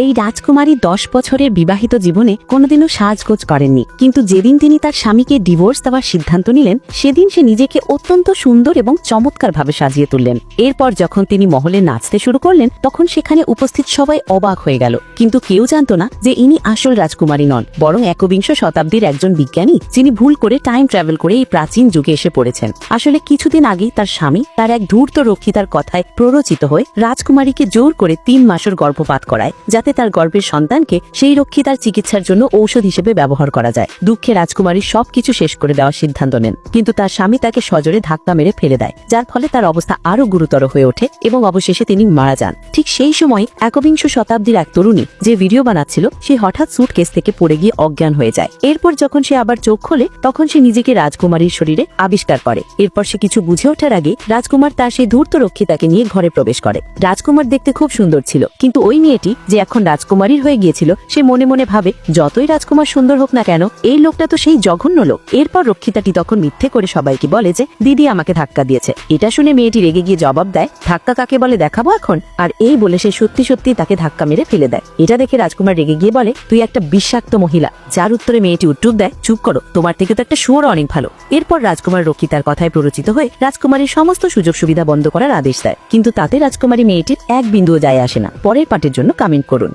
এই রাজকুমারী 10 বছরের বিবাহিত জীবনে কোনোদিনও সাজগোজ করেননি, কিন্তু যেদিন তিনি তার স্বামীকে ডিভোর্স দেওয়ার সিদ্ধান্ত নিলেন সেদিন সে নিজেকে অত্যন্ত সুন্দর এবং চমৎকারভাবে সাজিয়ে তুললেন। এরপর যখন তিনি মহলে নাচতে শুরু করলেন তখন সেখানে উপস্থিত সবাই অবাক হয়ে গেল, কিন্তু কেউ জানত না যে ইনি আসল রাজকুমারী নন, বরং একবিংশ শতাব্দীর একজন বিজ্ঞানী যিনি ভুল করে টাইম ট্রাভেল করে এই প্রাচীন যুগে এসে পড়েছেন। আসলে কিছুদিন আগেই তার স্বামী তার এক ধূর্ত রক্ষিতার কথায় প্ররোচিত হয়ে রাজকুমারীকে জোর করে 3 মাসের গর্ভপাত করায়, যাতে তার গর্ভের সন্তানকে সেই রক্ষিতার চিকিৎসার জন্য ঔষধ হিসেবে ব্যবহার করা যায়। দুঃখে রাজকুমারী সবকিছু শেষ করে দেওয়ার সিদ্ধান্ত নেন, কিন্তু তার স্বামী তাকে সজোরে ধাক্কা মেরে ফেলে দেয়, যার ফলে তার অবস্থা আরো গুরুতর হয়ে ওঠে এবং অবশেষে তিনি মারা যান। ঠিক সেই সময় একবিংশ শতাব্দীর এক তরুণী যে ভিডিও বানাচ্ছিল সে হঠাৎ সুটকেস থেকে পড়ে গিয়ে অজ্ঞান হয়ে যায়। এরপর যখন সে আবার চোখ খোলে তখন সে নিজেকে রাজকুমারীর শরীরে আবিষ্কার করে। এরপর সে কিছু বুঝে ওঠার আগে রাজকুমার তার সেই ধূর্ত রক্ষিতাকে নিয়ে ঘরে প্রবেশ করে। রাজকুমার দেখতে খুব সুন্দর ছিল, কিন্তু ওই মেয়েটি যে এখন রাজকুমারীর হয়ে গিয়েছিল সে মনে মনে ভাবে যতই রাজকুমার সুন্দর হোক না কেন এই লোকটা তো সেই জঘন্য লোক। এরপর রক্ষিতাটি তখন মিথ্যে করে সবাইকে বলে যে দিদি আমাকে ধাক্কা দিয়েছে। এটা শুনে মেয়েটি রেগে গিয়ে জবাব দেয়, ধাক্কা কাকে বলে দেখাবো এখন। আর এই বলে সে সত্যি সত্যি তাকে ধাক্কা মেরে ফেলে দেয়। এটা দেখে রাজকুমার রেগে গিয়ে বলে, তুই একটা বিষাক্ত মহিলা। যার উত্তরে মেয়েটি উত্তর দেয়, চুপ করো, তোমার থেকে তো একটা শুয়োর অনেক ভালো। এরপর রাজকুমার রক্ষিতার কথায় প্ররোচিত হয়ে রাজকুমারীর সমস্ত সুযোগ সুবিধা বন্ধ করার আদেশ দেয়, কিন্তু তাতে রাজকুমারী মেয়েটির এক বিন্দুও যায় আসে না। পরের পার্টের জন্য কমেন্ট করুন।